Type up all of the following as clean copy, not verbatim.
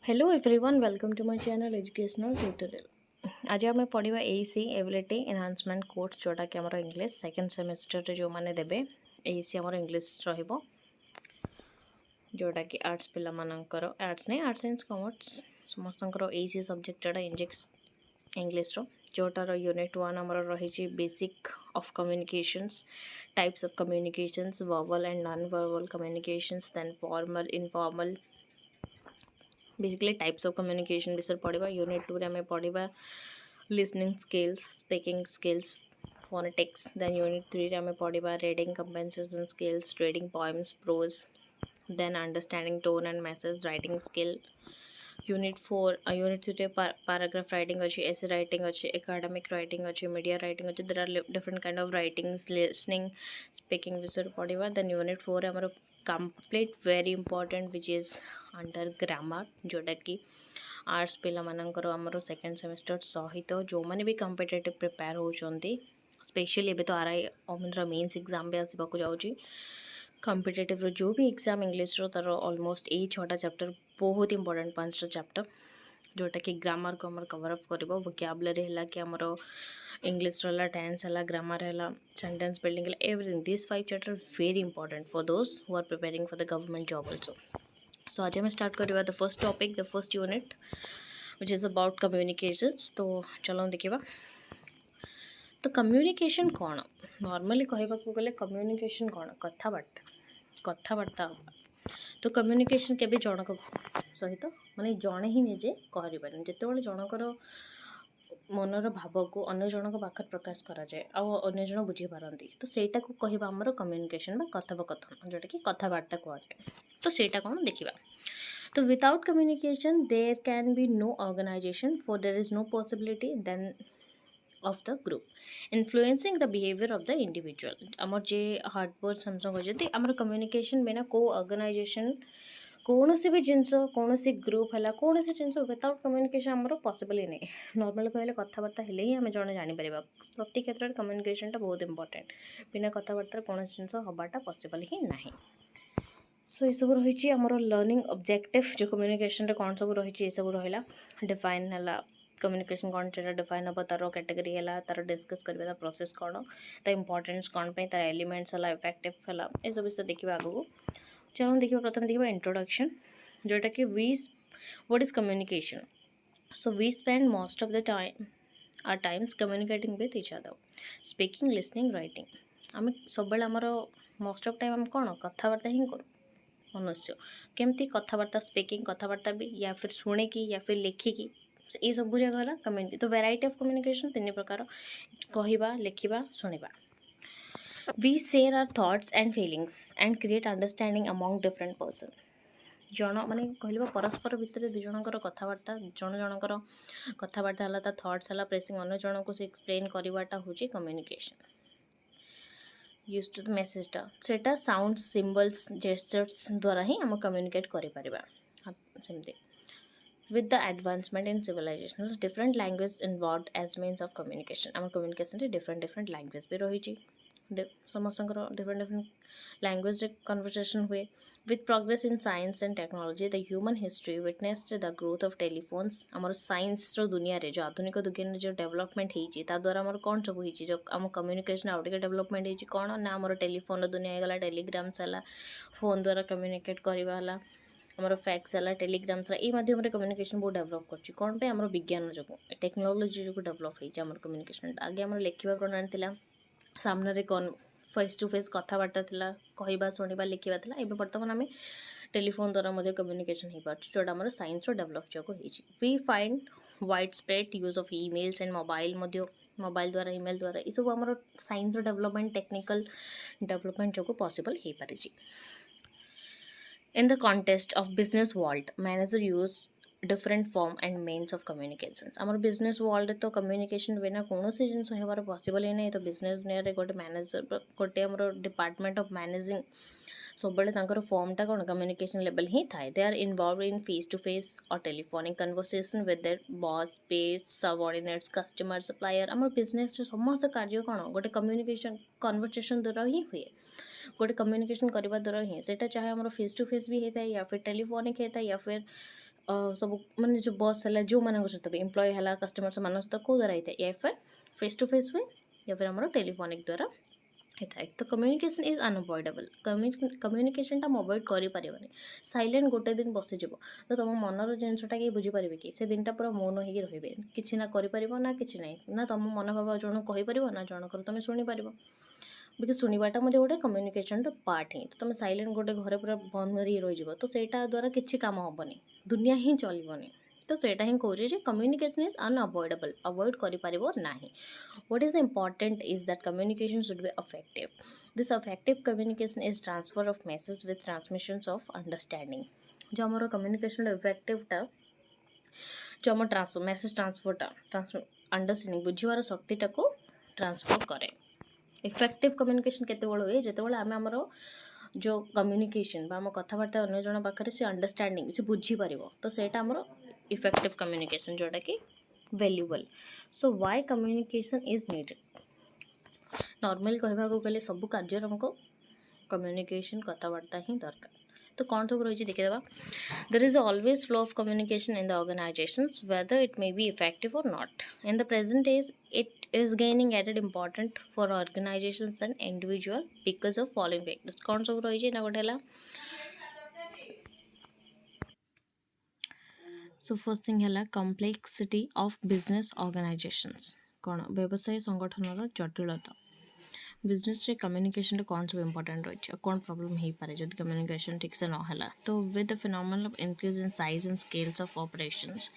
Hello everyone welcome to my channel educational tutorial. आज आम पढ़ा एसी एबिलिटी एनहांसमेंट कोर्स जोटा कि आमर इंग्लिश सेकेंड सेमेस्टर जो मैंने देवे एसी आमर इंग्लिश रहिबो जोटा कि आर्ट्स पिला मानकर आर्ट्स नहीं आर्ट्स साइंस कॉमर्स समस्त एसी सब्जेक्ट जोटा इंग्लिश जोटार यूनिट 1 आमर रही basic of communications types of communications verbal and non verbal communications then formal informal basically types of communication विषय पढ़ा यूनिट 2 रे हमें पढ़ा listening skills speaking skills phonetics then unit 3 रे हमें पढ़ा reading compensation skills reading poems prose then understanding tone and message writing skill unit 4 unit 3 paragraph writing अच्छी essay writing अच्छी एकेडमिक राइटिंग अच्छी मीडिया राइटिंग अच्छी there are different kind of writings listening speaking विषय पढ़ा then unit 4 आमर complete very important which is under grammar जोटा कि arts पिला मानकर आमर सेकेंड सेमेस्टर सहित जो मैंने भी कॉम्पिटिटिव प्रिपेयर होती स्पेशली एबे तो आरआई अमिनर मेन्स एग्जाम भी आसवाक जाऊँगी कॉम्पिटिटिव जो भी एग्जाम इंग्लिश तार ऑलमोस्ट यही 6टा चैप्टर बहुत इंपोर्टेंट 5टा चैप्टर जोटा कि ग्रामर को आमर कवर अप कर वोकैबुलरी है कि आमर इंग्लिश रहा टेंस है ग्रामर है सेंटेंस बिल्डिंग है everything this 5 chapter very important for those who are preparing for the government job also. So आज हमें स्टार्ट करवा the first topic the first unit which is about communications. तो चलो देखा तो कम्युनिकेशन कौन नॉर्मली कहवाक गले कम्युनिकेशन कौन कथबार्ता तो कम्युनिकेशन केबे जनक सहित माने जड़े ही निजे कहपारे जिते जनकर मनर भाव को अन्य जनक पाखे प्रकाश कराए अन्य जन बुझीपारती तो सहीटा को कहवा आमर कम्युनिकेशन कथोपकथन जोटा कि कथबार्ता कहुए तो सहीटा कौन देखा तो without communication there can be no organisation for there is no possibility then of the group influencing the behavior of the individual आमर जे हार्डवर्ड समझ कहते आमर कम्युनिकेशन बिना को ऑर्गेनाइजेशन कौन सी भी जिनस कौन सी ग्रुप है कौन सी जिन विदाउट कम्युनिकेशन आमर पॉसिबल ही नहीं नॉर्मल कहले कथबार्ता हेले ही आम जड़े जापर प्रति क्षेत्र में कम्युनिकेशन बहुत इंपोर्टेंट बिना कथबार्ता कौन जिन हवाटा पॉसिबल ही ना। सो ये सब रही आमर लर्निंग ऑब्जेक्टिव जो कम्युनिकेशन कौन सब रही ये सब रहा डिफाइन है कम्युनिकेशन कौन से डिफाइन हम तार कैटेगरी है तार डिस्कस करवा प्रोसेस कौन ता इंपोर्टेंस कौन पे तार एलिमेंट्स है इफेक्टिव है ये सब विषय देखा आगू। चलो देखा प्रथम देखा इंट्रोडक्शन जोटा कि we what is communication. So we spend most of the time or times communicating with each other speaking listening writing आम सब आमर मोस्ट ऑफ टाइम आम कौन कथबार्ता ही करूँ मनुष्य केमती कथबार्ता स्पीकिंग कथबार्ता भी या फिर शुणिकी या फिर लिखिकी ये सब जगह कम्युनिटी तो वेराइटी ऑफ कम्युनिकेशन 3 प्रकार कहवा लिखा शुणा we share our thoughts and feelings and create understanding among different person जन माने कहवा परस्पर भितर दुई जनकर कथबार्ता जन जनकर कथबार्ता है थट्स है प्रेसिंग अन्य जन को से एक्सप्लेन करवाटा हूँ कम्युनिकेशन यूज टू द मेसेजटा सेटा साउंड सिम्बल्स जेस्चर्स द्वारा ही आम communicate करमती with the advancement in civilizations different language involved as means of communication आम communication रे different language भी रही समस्त different language conversation हुए with progress in science and technology the human history witnessed the growth of telephones आमर science रो दुनिया रे जो आधुनिक दुनिया जो डेवलपमेंट होती द्वारा आमर कौन सब होती जो आम कम्युनिकेशन आउ टे डेवलपमेंट होती कौन ना आमर टेलीफोन दुनिया होगा टेलीग्राम्स है फोन द्वारा कम्युनिकेट करवा आमर फैक्स है टेलीग्राम्स ये माध्यम कम्युनिकेशन बहुत डेवलप कर कौन पे आमर विज्ञान जो टेक्नोलोजी जो डेवलप होती आमर कम्युनिकेशन आगे आमर लिखा प्रणाली थिला सामने कौन फेस टू फेस कथबार्ता थिला कहवा शुणा लिखा था ये बर्तमान आम टेलीफोन द्वारा कम्युनिकेशन हो पार्छ जोटा आमर साइंस डेवलप जो we find widespread use of emails and mobile mobile द्वारा ईमेल द्वारा ये सब आमर साइंस डेवलपमेंट टेक्निकल डेवलपमेंट जो पॉसिबल हो पारिछि। In the context of business world, manager use different form and means of communications. आमर business world तो communication बिना कौन सी जिन होबार पॉसिबल ही नहीं तो business दुनिया रे गोटे मैनेजर गोटे आमर डिपार्टमेंट ऑफ मैनेजिंग सब फॉर्मटा कौन कम्युनिकेशन लेवल ही थाए they are involve in face to face or telephonic conversation with their boss peers subordinates customer supplier आमर बिजनेस समस्त कार्य कौन गोटे कम्युनिकेशन कन्वर्सेशन द्वारा ही हुए गोटे कम्युनिकेशन करने द्वारा ही सेटा चाहे आमर फेस टू फेस भी होता है या फिर टेलीफोनिक होता है या फिर सब माने जो बॉस है जो मान सहित भी एम्प्लॉय है कस्टमर से सहित कौ द्वारा होता है या फिर फेस टू फेस हुए या फिर आम टेलीफोनिक द्वारा होता है। तो communication is unavoidable. Communication avoid कर साइलेंट गोटे दिन बसीज तो तुम मनर जिनसा कि बुझीपारे कि से दिन पूरा मौन हो रे कि ना कर ना कि ना तुम मन भाव जन कहीपर ना जनकर तुम शुणिपार बिकज शुणाटा गोटे कम्युनिकेशन पार्ट ही। तो तुम साइलेंट गोटे घरे पूरा बंद कर रही तो सहीटा द्वारा किसी काम हेनी दुनिया ही चलनी। तो सेटा ही कहे कम्युनिकेशन इज अनअवॉइडेबल अवॉइड करना। What is important is that communication should be effective. This effective communication is transfer of message with transmissions of understanding. जो हमारा कम्युनिकेशन इफेक्टिव टा जो आम मेसेज ट्रांसफर अंडरस्टैंडिंग बुझार शक्ति को ट्रांसफर करे। इफेक्टिव कम्युनिकेशन केते हुए जिते आम आमर जो कम्युनिकेशन आम कथबार्ता अन्य जन पाखे से अंडरस्टैंडिंग से बुझीपर तो सहीटा आमर इफेक्टिव कम्युनिकेशन जोटा कि valuable. So why communication is needed. Normal कहवा गले सब कार्य हमको कम्युनिकेशन कथबार्ता ही दरकार। तो कौन सब रही देखीदे। There is always flow of communication in the organisations whether it may be effective or not. In the present age it is gaining added important for organisations and individual because of following factors. कौन सब रही ना गोटे so first thing है complexity of business organisations. कौन व्यवसाय संगठन जटिलता बिजनेस रे कम्युनिकेशन कौन सब इंपोर्टेंट रही कौन प्रॉब्लम हो पारे जब कम्युनिकेशन ठीक से ना तो with the phenomenal of increase in size and scales of operations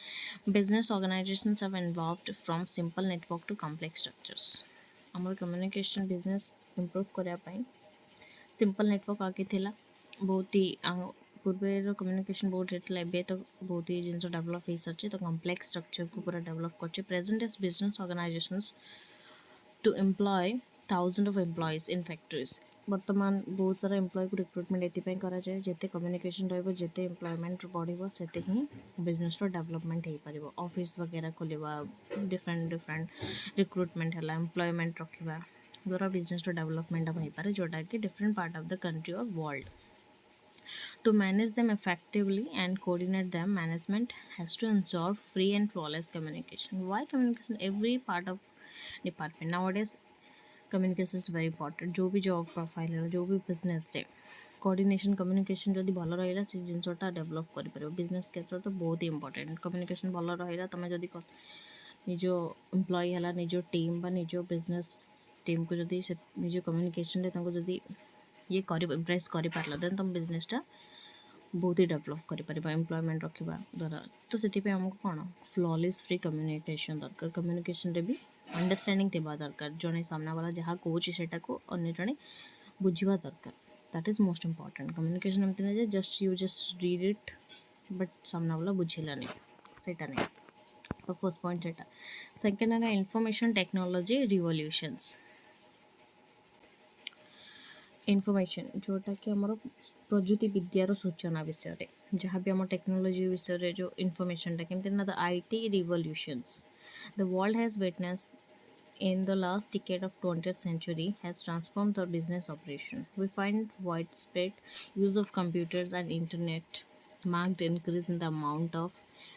business organisations have involved from simple network to complex structures. आमर कम्युनिकेशन बिजनेस इंप्रूव करने सिंपल नेटवर्क आगे थिला बहुत ही पूर्व कम्युनिकेशन बहुत रेट ए तो बहुत ही जिन डेवलप हो सारी तो कॉम्प्लेक्स स्ट्रक्चर को पूरा डेवलप कर present as business organisations to employ thousand of employees in factories. बर्तमान बहुत सारा एम्प्लॉय को रिक्रुटमेंट ये कराए जिते कम्युनिकेशन रे एम्प्लॉयमेंट बढ़ो से ही बिजनेस डेवलपमेंट हो पार। ऑफिस वगैरह खोलवा डिफरेंट डिफरेंट रिक्रुटमेंट है एम्प्लॉयमेंट रखा द्वारा बिजनेस डेवलपमेंट हो पारे जोटा कि different part of the country और world. To manage them effectively and coordinate them, management has to ensure free and flawless communication. Why communication? Every part of department nowadays communication is very important. जो भी job profile है जो भी business रे coordination communication जदि भल रहा से जिनसटा डेवलप कर बिजनेस क्षेत्र तो बहुत ही इंपोर्टेंट। कम्युनिकेशन भल रहा तुम जदि निज एम्प्लॉय है निज टीम बा निज बिजनेस टीम को जदि निज कम्युनिकेशन जदि ये कर इम्प्रेस कर पार देन तुम बिजनेसटा बहुत ही डेवलप कर एम्प्लॉयमेंट रखा द्वारा। तो से आमको कौन फ्लॉलेस फ्री कम्युनिकेशन दरकार। कम्युनिकेशन भी अंडरस्टैंडिंग थी दरकार जड़े सामना वाला जहाँ कहे को अन्य जड़े बुझा दरकार। That is most important. Communication एमती ना just you just read it but सामना वाला बुझेलानी सेटा नहीं। तो फर्स्ट पॉइंट सेटा। सेकेंड है इनफॉरमेशन टेक्नोलॉजी रिवोल्यूशंस। इनफॉरमेशन जोटा कि आमर प्रजुति विद्यार सूचना विषय जहाँ भी आम टेक्नोलॉजी विषय जो इनफॉरमेशन केमती ना the IT revolutions the world has witnessed in the last decade of 20th century has transformed the business operation. We find widespread use of computers and internet, marked increase in the amount of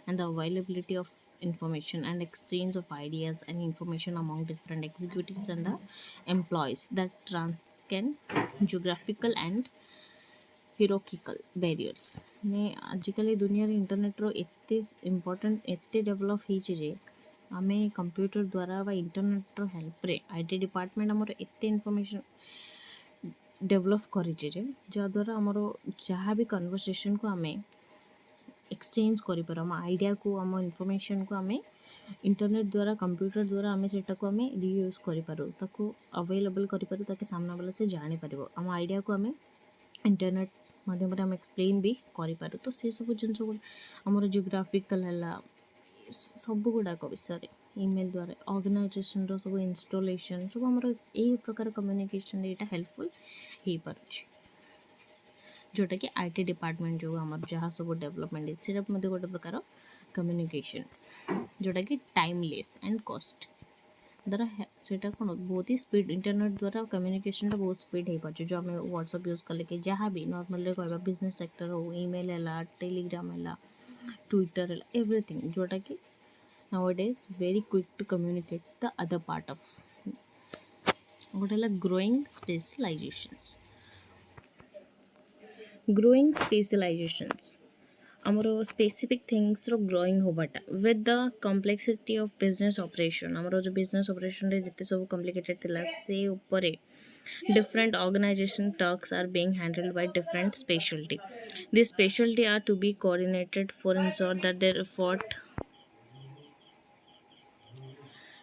and the availability of information and exchange of ideas and information among different executives and the employees that transcend geographical and hierarchical barriers. ने आजिकल दुनिया internet रो एते important एते develop हो आम computer द्वारा व internet help रे IT department आमर एत इनफॉरमेशन डेवलप कर जहाँद्वारा आमर जहाँ भी कन्वर्सेशन को आम एक्सचेंज कर आम आइडिया को आम इनफॉरमेशन को आम इंटरनेट द्वारा कंप्यूटर द्वारा आम से आम रियूज कर अवेलेबल कर सामना वाला से जानीपर आम आइडिया को आम इंटरनेट माध्यम आम एक्सप्लेन भी करूँ। तो से सब जिन आमर जियोग्राफिकल है सब गुड़ाक विषय ईमेल द्वारा ऑर्गेनाइजेशन रो सब इंस्टॉलेशन सब आमर यही प्रकार कम्युनिकेशन यहाँ हेल्पफुल हो पार जोटा कि IT डिपार्टमेंट जो आमर जहाँ सब डेवलपमेंट से गोटे प्रकार कम्युनिकेशन जोटा कि टाइमलेस एंड कॉस्ट द्वारा से कौन बहुत ही स्पीड इंटरनेट द्वारा कम्युनिकेशन बहुत स्पीड हो पार जो आम व्हाट्सएप यूज कले कि जहाँ भी नॉर्मल कहवा बिजनेस सेक्टर हो ईमेल है टेलीग्राम है ट्विटर एवरीथिंग जोटा कि nowadays very quick to communicate the other part of ଗୋଟେ ହେଲା growing specializations growing specializations ଆମର specific things ର growing होबाटा with the complexity of business operation ଆମର जो business operation रे ଯେତେ ସବୁ complicated ଥିଲା ସେ ଉପରେ different organization tasks are being handled by different specialty. These specialty are to be coordinated for ensure that their effort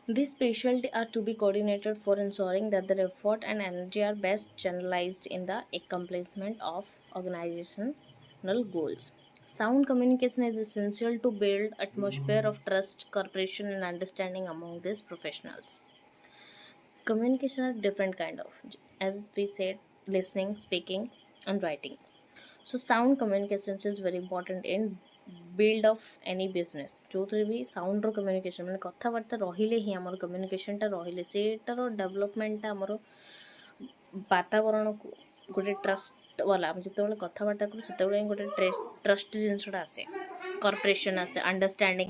These specialty are to be coordinated for ensuring that their effort and energy are best channelized in the accomplishment of organizational goals. Sound communication is essential to build atmosphere of trust, cooperation, and understanding among these professionals. Communication are different kind of, as we said, listening, speaking, and writing. So sound communications is very important in build of any business ଯୋଉଥିରେ ବି sounder communication ମାନେ କଥାବାର୍ତ୍ତା ରହିଲେ ହିଁ ଆମର କମ୍ୟୁନିକେସନ୍ଟା ରହିଲେ ସେଇଟାର ଡେଭଲପମେଣ୍ଟଟା ଆମର ବାତାବରଣକୁ ଗୋଟେ ଟ୍ରଷ୍ଟ ବାଲା ଆମେ ଯେତେବେଳେ କଥାବାର୍ତ୍ତା କରୁ ସେତେବେଳେ ହିଁ ଗୋଟେ ଟ୍ରଷ୍ଟ ଜିନିଷଟା ଆସେ କର୍ପୋରେସନ୍ ଆସେ understanding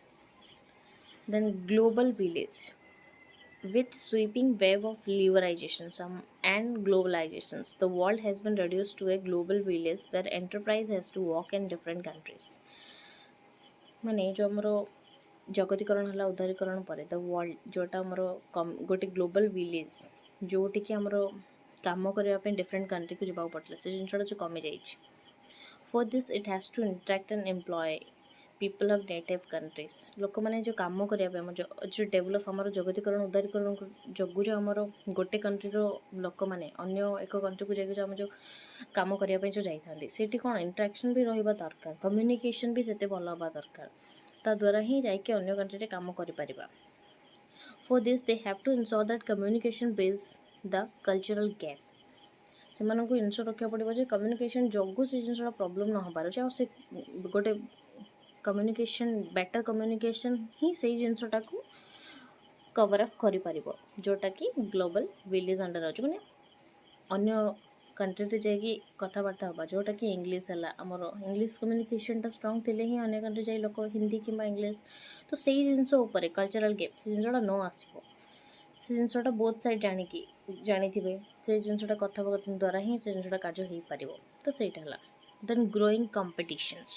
then global village with sweeping wave of liberalizations and globalizations, the world has been reduced to a global village where enterprise has to work in different countries. ମାନେ ଯେଉଁ ଆମର ଜଗତୀକରଣ ହେଲା ଉଦାରୀକରଣ ପରେ ଦ ୱାର୍ଲଡ ଯେଉଁଟା ଆମର ଗୋଟେ ଗ୍ଲୋବାଲ୍ ଭିଲେଜ୍ ଯେଉଁଠିକି ଆମର କାମ କରିବା ପାଇଁ ଡିଫରେଣ୍ଟ କଣ୍ଟ୍ରିକୁ ଯିବାକୁ ପଡ଼ିଥିଲା ସେ ଜିନିଷଟା ଯେଉଁ କମିଯାଇଛି for this it has to interact and employ people of native countries ଲୋକମାନେ ଯେଉଁ କାମ କରିବା ପାଇଁ ଆମର ଯେଉଁ ଡେଭଲପ୍ ଆମର ଜଗତୀକରଣ ଉଦାରୀକରଣ ଯୋଗୁଁ ଯେଉଁ ଆମର ଗୋଟେ କଣ୍ଟ୍ରିର ଲୋକମାନେ ଅନ୍ୟ ଏକ କଣ୍ଟ୍ରିକୁ ଯାଇକି ଯେଉଁ ଆମେ ଯେଉଁ କାମ କରିବା ପାଇଁ ଯେଉଁ ଯାଇଥାନ୍ତି ସେଇଠି କ'ଣ ଇଣ୍ଟରାକ୍ସନ୍ ବି ରହିବା ଦରକାର କମ୍ୟୁନିକେସନ୍ ବି ସେତେ ଭଲ ହେବା ଦରକାର ତା ଦ୍ୱାରା ହିଁ ଯାଇକି ଅନ୍ୟ କଣ୍ଟ୍ରିରେ କାମ କରିପାରିବା for this they have to ensure that communication bridge the cultural gap ସେମାନଙ୍କୁ ଇନସୋର୍ ରଖିବାକୁ ପଡ଼ିବ ଯେ କମ୍ୟୁନିକେସନ୍ ଯୋଗୁଁ ସେ ଜିନିଷଟା ପ୍ରୋବ୍ଲେମ୍ ନ ହେବାର ଅଛି ଆଉ ସେ ଗୋଟେ କମ୍ୟୁନିକେସନ୍ ବେଟର୍ କମ୍ୟୁନିକେସନ୍ ହିଁ ସେଇ ଜିନିଷଟାକୁ କଭର୍ ଅପ୍ କରିପାରିବ ଯେଉଁଟାକି ଗ୍ଲୋବାଲ୍ ଭିଲେଜ୍ ଅଣ୍ଡର୍ ଅଛି ମାନେ ଅନ୍ୟ କଣ୍ଟ୍ରିରେ ଯାଇକି କଥାବାର୍ତ୍ତା ହେବା ଯେଉଁଟାକି ଇଂଲିଶ ହେଲା ଆମର ଇଂଲିଶ କମ୍ୟୁନିକେସନ୍ଟା ଷ୍ଟ୍ରଙ୍ଗ ଥିଲେ ହିଁ ଅନ୍ୟ କଣ୍ଟ୍ରି ଯାଇ ଲୋକ ହିନ୍ଦୀ କିମ୍ବା ଇଂଲିଶ ତ ସେଇ ଜିନିଷ ଉପରେ କଲଚରାଲ୍ ଗ୍ୟାପ୍ ସେ ଜିନିଷଟା ନ ଆସିବ ସେ ଜିନିଷଟା ବୋଥ୍ ସାଇଡ଼୍ ଜାଣିଥିବେ ସେ ଜିନିଷଟା କଥାବାର୍ତ୍ତା ଦ୍ୱାରା ହିଁ ସେ ଜିନିଷଟା କାର୍ଯ୍ୟ ହେଇପାରିବ ତ ସେଇଟା ହେଲା ଦେନ୍ growing କମ୍ପିଟିସନ୍ସ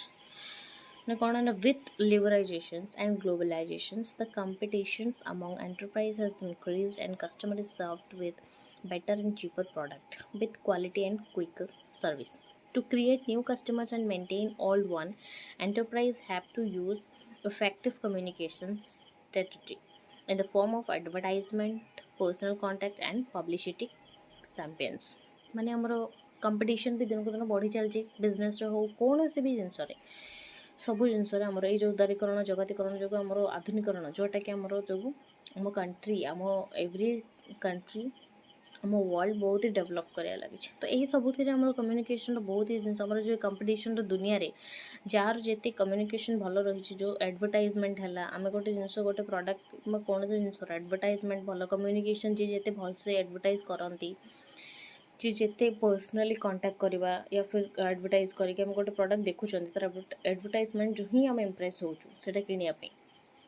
with liberalizations and globalizations, the competitions among enterprise has increased and customer is served with better and cheaper product with quality and quicker service. To create new customers and maintain old one, enterprise have to use effective communications strategy in the form of advertisement, personal contact and publicity campaigns. ମାନେ ଆମର competition ବି ଦିନକୁ ଦିନ ବଢ଼ି ଚାଲିଛି ବିଜନେସ୍ରେ ହଉ କୌଣସି ବି ଜିନିଷରେ ସବୁ ଜିନିଷରେ ଆମର ଏଇ ଯେଉଁ ଉଦାରୀକରଣ ଜଗତୀକରଣ ଯୋଗୁଁ ଆମର ଆଧୁନିକରଣ ଯେଉଁଟାକି ଆମର ଯୋଗୁଁ ଆମ କଣ୍ଟ୍ରି ଆମ ଏଭ୍ରି କଣ୍ଟ୍ରି ଆମ ୱାର୍ଲଡ ବହୁତ ହି ଡେଭଲପ୍ କରିବା ଲାଗିଛି ତ ଏହି ସବୁଥିରେ ଆମର କମ୍ୟୁନିକେସନ୍ର ବହୁତ ହି ଜିନିଷ ଆମର ଯେଉଁ କମ୍ପିଟିସନ୍ର ଦୁନିଆରେ ଯାହାର ଯେତେ କମ୍ୟୁନିକେସନ୍ ଭଲ ରହିଛି ଯେଉଁ ଆଡ଼ଭର୍ଟାଇଜମେଣ୍ଟ ହେଲା ଆମେ ଗୋଟେ ଜିନିଷ ଗୋଟେ ପ୍ରଡ଼କ୍ଟ କିମ୍ବା କୌଣସି ଜିନିଷର ଆଡ଼ଭର୍ଟାଇଜମେଣ୍ଟ ଭଲ କମ୍ୟୁନିକେସନ୍ ଯିଏ ଯେତେ ଭଲସେ ଆଡ଼ଭର୍ଟାଇଜ୍ କରନ୍ତି जी जिते पर्सनाली कांटेक्ट करवा या फिर एडवर्टाइज करके हम गोटे प्रोडक्ट देखुं तर एडवर्टाइजमेंट जो ही आम इम्प्रेस होटा किणापी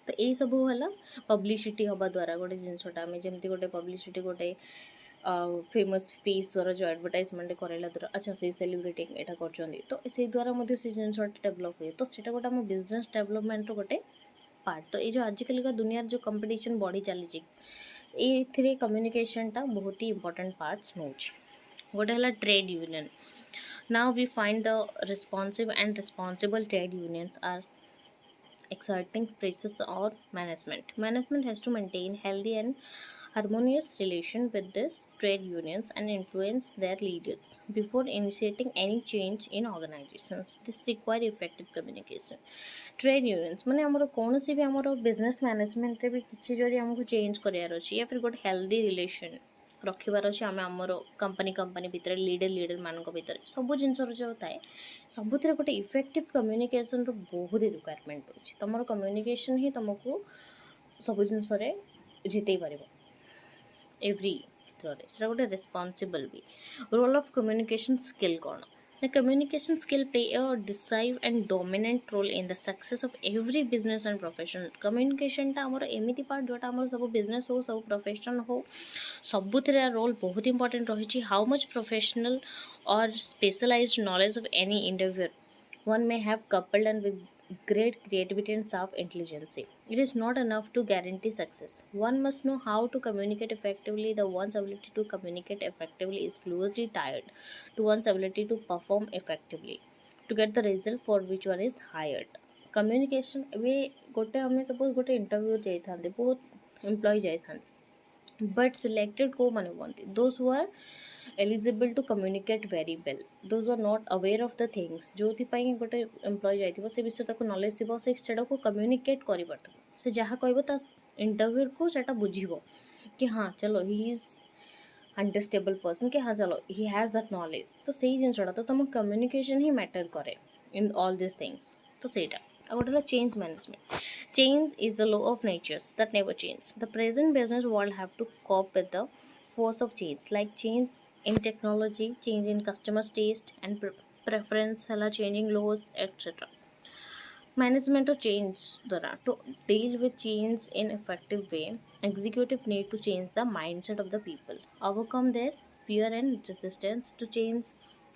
तो यही सब है पब्लिसिटी हवा द्वारा गोटे जिनसटा आम जमी गोटे पब्लिसिटी गोटे फेमस फेस द्वारा जो एडवर्टाइजमेंट कराला द्वारा अच्छा से सेलिब्रिटी यहाँ कर तो से द्वारा से जिनसा डेभलप हुए तो सीटा गोटे आम बिजनेस डेभलपमेंट गोटे पार्ट तो ये जो आजिकल का दुनिया जो कंपटीशन बढ़ी चली ये कम्युनिकेशनटा बहुत ही इंपोर्टेंट पार्ट्स नौ गोटे है trade union now we find the responsive and responsible trade unions are exerting pressures on management. Management has to maintain healthy and harmonious relation with these trade unions and influence their leaders before initiating any change in organizations. This require effective communication. Trade unions माने आमर कौन सी भी आमर business management रे भी किसी जदि हमको चेंज करार अच्छी या फिर गोटे हेल्दी रिलेशन रखार अच्छे आम आमर कंपनी भितर लीडर मान भर सब जिनसर जो थाए सबुथ गोटे इफेक्टिव कम्युनिकेशन बहुत ही रिक्वायरमेंट अच्छे तुम कम्युनिकेशन ही तुमको सब जिनस जिते पार एव्री क्षेत्र में गोटे रेस्पॉन्सिबल भी रोल ऑफ कम्युनिकेशन स्किल कौन The communication skill play a decisive and dominant role in the success of every business and profession. Communication टा हमर एमिति पार्ट जोटा हमर सब बिजनेस हो सब प्रोफेशन हो सबुथिरे रोल बहुत इंपॉर्टेंट रही हाउ मच प्रोफेशनल और specialised knowledge of any individual one may have coupled and with great creativity and self intelligence. It is not enough to guarantee success. One must know how to communicate effectively. The one's ability to communicate effectively is closely tied to one's ability to perform effectively to get the result for which one is hired. Communication ଏବେ ଗୋଟେ ଆମେ suppose ଗୋଟେ interview ଯାଇଥାନ୍ତି ବହୁତ employ ଯାଇଥାନ୍ତି but selected କୋଉମାନେ ହୁଅନ୍ତି those who are eligible to communicate very well, those who are not aware of the things ଯୋଉଥିପାଇଁ ଗୋଟେ ଏମ୍ପ୍ଲୟ ଯାଇଥିବ ସେ ବିଷୟରେ ତାକୁ ନଲେଜ ଥିବ ସେ ସେଟାକୁ କମ୍ୟୁନିକେଟ୍ କରିପାରୁଥିବ ସେ ଯାହା କହିବ ତା ଇଣ୍ଟରଭ୍ୟୁକୁ ସେଟା ବୁଝିବ कि हाँ चलो ही इज अंडरस्टेबल पर्सन कि हाँ चलो ही हैज़ दैट नॉलेज तो ସେଇ ଜିନିଷଟା ତ ତମ କମ୍ୟୁନିକେସନ୍ ହିଁ ମ୍ୟାଟର୍ କରେ ଇନ୍ ଅଲ୍ ଦିସ୍ ଥିଙ୍ଗସ୍ ତ ସେଇଟା ଆଉ ଗୋଟେ ହେଲା change management change is the law of nature that never change. The present business world have to cope with the force of change, like change in technology, change in customers' taste and preference, changing laws, etc. Management of change द्वारा to deal with change in effective way, executive need to change the mindset of the people, overcome their fear and resistance to change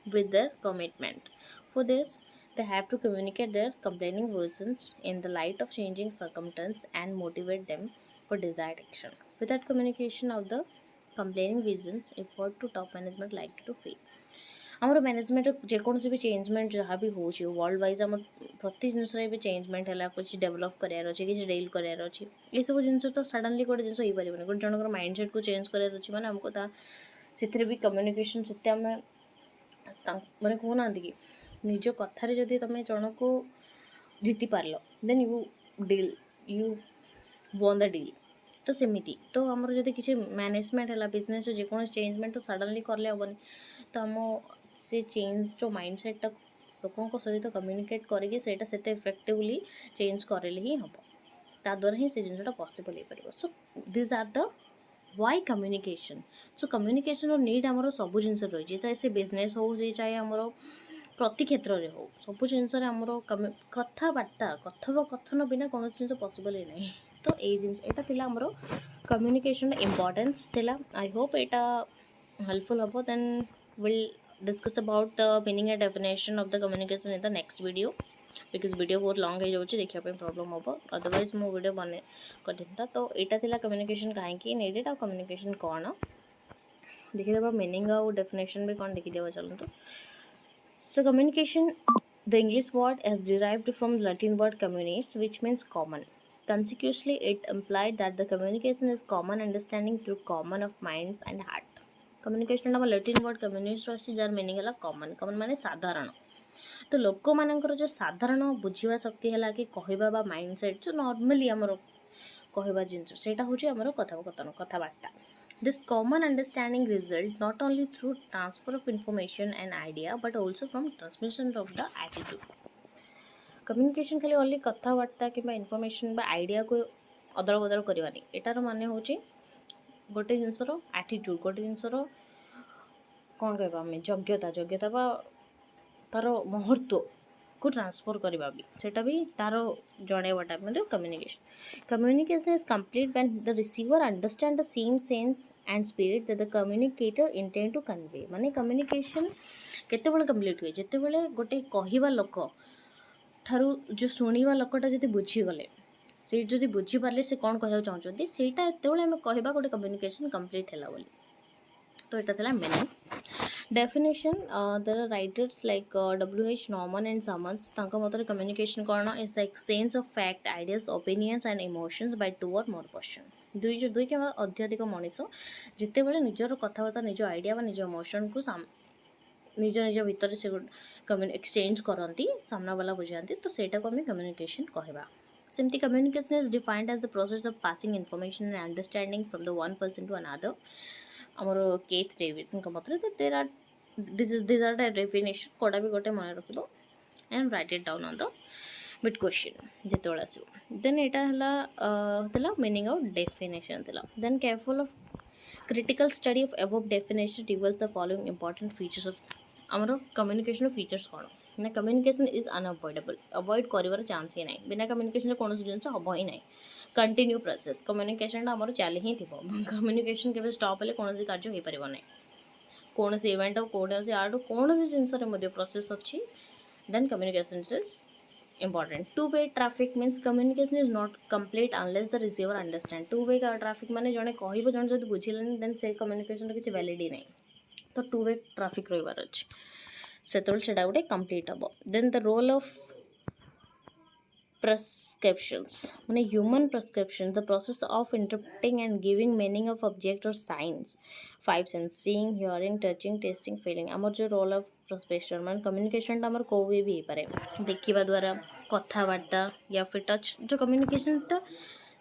with their commitment. For this, they have to communicate their complaining versions in the light of changing circumstances and motivate them for desired action. Without communication of the complaining visions, effort to top management likely to fail. ଆମର management ଯେକୌଣସି ବି ଚେଞ୍ଜମେଣ୍ଟ ଯାହା ବି ହେଉଛି world wise ଆମ ପ୍ରତି ଜିନିଷରେ ଏବେ ଚେଞ୍ଜମେଣ୍ଟ ହେଲା କିଛି ଡେଭଲପ୍ କରିବାର ଅଛି କିଛି ଡିଲ୍ କରିବାର ଅଛି ଏସବୁ ଜିନିଷ ତ ସଡ଼ନଲି ଗୋଟେ ଜିନିଷ ହେଇପାରିବନି ଗୋଟେ ଜଣଙ୍କର ମାଇଣ୍ଡ ସେଟ୍କୁ ଚେଞ୍ଜ କରିବାର ଅଛି ମାନେ ଆମକୁ ତା ସେଥିରେ ବି କମ୍ୟୁନିକେସନ୍ ସେତେ ଆମେ ମାନେ କହୁନାହାନ୍ତି କି ନିଜ କଥାରେ ଯଦି ତୁମେ ଜଣକୁ ଜିତି ପାରିଲ then you deal you won the deal ତ ସେମିତି ତ ଆମର ଯଦି କିଛି ମ୍ୟାନେଜମେଣ୍ଟ ହେଲା ବିଜନେସ୍ର ଯେକୌଣସି ଚେଞ୍ଜମେଣ୍ଟ ତ ସଡ଼ନଲି କଲେ ହେବନି ତ ଆମ ସେ ଚେଞ୍ଜର ମାଇଣ୍ଡ ସେଟ୍ଟା ଲୋକଙ୍କ ସହିତ କମ୍ୟୁନିକେଟ୍ କରିକି ସେଇଟା ସେତେ ଇଫେକ୍ଟିଭଲି ଚେଞ୍ଜ କରେଇଲେ ହିଁ ହେବ ତାଦ୍ୱାରା ହିଁ ସେ ଜିନିଷଟା ପସିବଲ୍ ହେଇପାରିବ so this are the why communication so କମ୍ୟୁନିକେସନ୍ର ନିଡ୍ ଆମର ସବୁ ଜିନିଷ ରହିଛି ଚାहे ସେ ବିଜନେସ୍ ହେଉ ସେ ଚାहे ଆମର ପ୍ରତି କ୍ଷେତ୍ରରେ ହେଉ ସବୁ ଜିନିଷରେ ଆମର କଥାବାର୍ତ୍ତା କଥୋପକଥନ ବିନା କୌଣସି ଜିନିଷ ପସିବଲ୍ ହିଁ ନାହିଁ ତ ଏଇ ଜିନିଷ ଏଇଟା ଥିଲା ଆମର କମ୍ୟୁନିକେସନ୍ର ଇମ୍ପୋର୍ଟାନ୍ସ ଥିଲା ଆଇ ହୋପ୍ ଏଇଟା ହେଲ୍ପଫୁଲ୍ ହେବ ଦେନ୍ we'll discuss about the meaning and definition of the communication in the next video because video बहुत long है जाऊँगी देखिए पे प्रॉब्लम होगा otherwise मो वीडियो बने करता तो एटा थिला communication कहीं needed और communication कौन देखिए देबा meaning और definition भी कौन देखिए देबा चलो तो so communication the English word is derived from Latin word communis which means common. Consequently, it implied that the communication is common understanding through common of minds and heart. Communication आम Latin word communist रही jar meaning है कमन कमन माने साधारण तो लोक मानकर जो साधारण बुझा शक्ति है कि कहवा माइंड सेट जो नॉर्मली आमर कहवा जिनस से हूँ आमर कथोपकथन कथबार्ता this common understanding result not only through transfer of information and idea but also from transmission of the attitude communication खाली ओनली कथबार्ता कि इनफॉरमेशन आइडिया को अदल बदल करवानी एटार माने हूँ गोटे जिनसर एटीट्यूड गोटे जिनसर कौन कहवा आम योग्यता बा तार महत्व को ट्रांसफर करवा भी सेटा भी तार जनवाटा मतलब communication is complete when the receiver understand the same sense and spirit that the communicator intend to convey माने कम्युनिकेशन केतेबेले कंप्लीट हुए जेतेबेले गोटे कहवा लोक ठारू जो शुणवा लोकटा जदि बुझीगले से जदि बुझीपारे से कौन कहना चाहते ସେଇଟା ଯେତେବେଳେ ଆମେ କହିବା ଗୋଟେ କମ୍ୟୁନିକେସନ୍ କମ୍ପ୍ଲିଟ୍ ହେଲା ବୋଲି तो এটা ଥିଲା meaning definition there are writers like W.H. Norman and Summers ତାଙ୍କ ମତରେ communication କ'ଣ is the exchange of fact ideas opinions and emotions by two or more person ଦୁଇ କିମ୍ବା ଅତ୍ୟଧିକ ମଣିଷ ଯେତେବେଳେ ନିଜର କଥାବାର୍ତ୍ତା ନିଜ ଆଇଡ଼ିଆ ବା ନିଜ ଇମୋସନ୍କୁ ନିଜ ନିଜ ଭିତରେ ସେ ଏକ୍ସଚେଞ୍ଜ କରନ୍ତି ସାମ୍ନା ବାଲା ବୁଝାନ୍ତି ତ ସେଇଟାକୁ ଆମେ କମ୍ୟୁନିକେସନ୍ କହିବା Simply, communication is defined as the process of passing information and understanding from the one person to another. Our Keith Davidson का मतलब तो there are these are the definition कोड़ा भी गोटे मन रखिबो and write it down on the bit question जेतोला से then एटा हला तला meaning of definition तला then careful of critical study of above definition reveals the following important features of आमर communication features कौन ना कम्युनिकेशन इज अनअवॉइडेबल अवॉइड कर chance ही ना बिना कम्युनिकेशन कौन जिन हम ही ना कंटिन्यू प्रोसेस कम्युनिकेशन आमर चली ही थी कम्युनिकेशन के स्टॉप हेल्ले कौन कार्य हो पार ना कौन इवेंट कौन आर्ट कौन जिनस प्रोसेस अच्छी then communication is important two way traffic means communication is not complete unless the receiver understand two way traffic माने जने कहइबो जने जदि बुझिलेनी देन से कम्युनिकेशन रे किछि वैलिड नै तो टू वे ट्रैफिक रहिबार अछि सेतोल सेटा गोटे कंप्लीट हबो then the role of prescriptions माने human prescription the process of interpreting and giving meaning of object or signs five sense seeing hearing touching tasting feeling आमर जो रोल ऑफ prescription मान communication आमर को भी पारे देखिबा द्वारा कथावार्ता या फिर टच जो कम्युनिकेशन टा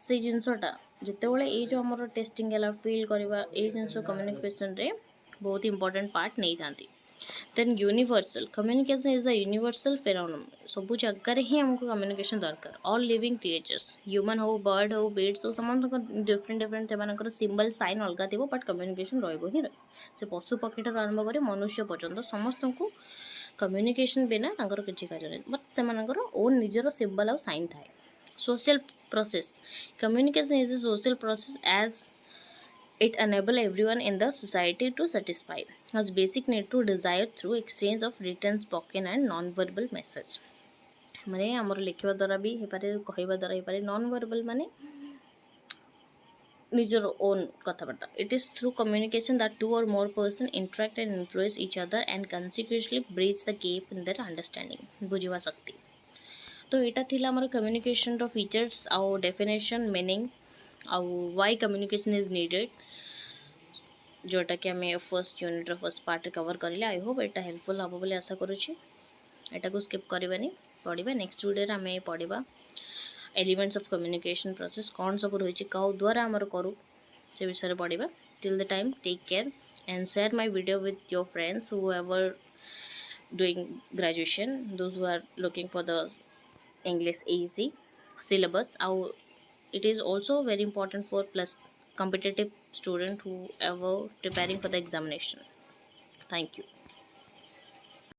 से जिनसटा जितेबाला ये जो आमर टेस्टिंग है फील करवा ये जिनस कम्युनिकेशन रे बहुत इंपोर्टेंट पार्ट नहीं थांती then universal communication is the universal phenomenon सब जगह ही हमको कम्युनिकेशन दरकार ऑल लिविंग क्रिएचर्स ह्यूमन हो बर्ड हो बिट्स हो समस्त डिफरेंट डिफरेंट से सिंबल साइन अलग थी बट कम्युनिकेशन रही से पशु पक्षी ठार आरंभ कर मनुष्य पर्यंत समस्त को कम्युनिकेशन बिना किसी कार्य नहीं बट से ओन निजर सिंबल आउ साइन थाए social process communication is a social process as it enable everyone in the society to satisfy as basic need to desire through exchange of written spoken and non-verbal message माने हमर लिखिबा द्वारा भी हे पारे कहइबा द्वारा हे पारे non verbal माने निजर own कथाबार्ता it is through communication that two or more person interact and influence each other and consequently bridge the gap in their understanding बुझिबा शक्ति तो एटा थिला हमर कम्युनिकेशन रो फीचर्स आउ डेफिनेशन मीनिंग आउ व्हाई कम्युनिकेशन इज नीडेड जोटा कि आम first unit first part cover करें आई होप एटा हेल्पफुल हम बोली आशा करुँची एटा को स्किप करवानी पढ़ा नेक्स्ट वीडियो आम पढ़ा एलिमेंट्स ऑफ कम्युनिकेशन प्रोसेस कौन सब रही कौ द्वारा आमर करूँ से विषय पढ़ा till the time take care and share my video with your friends who ever doing graduation those who are looking for the English AG syllabus it is also very important for plus competitive student who ever preparing for the examination. Thank you.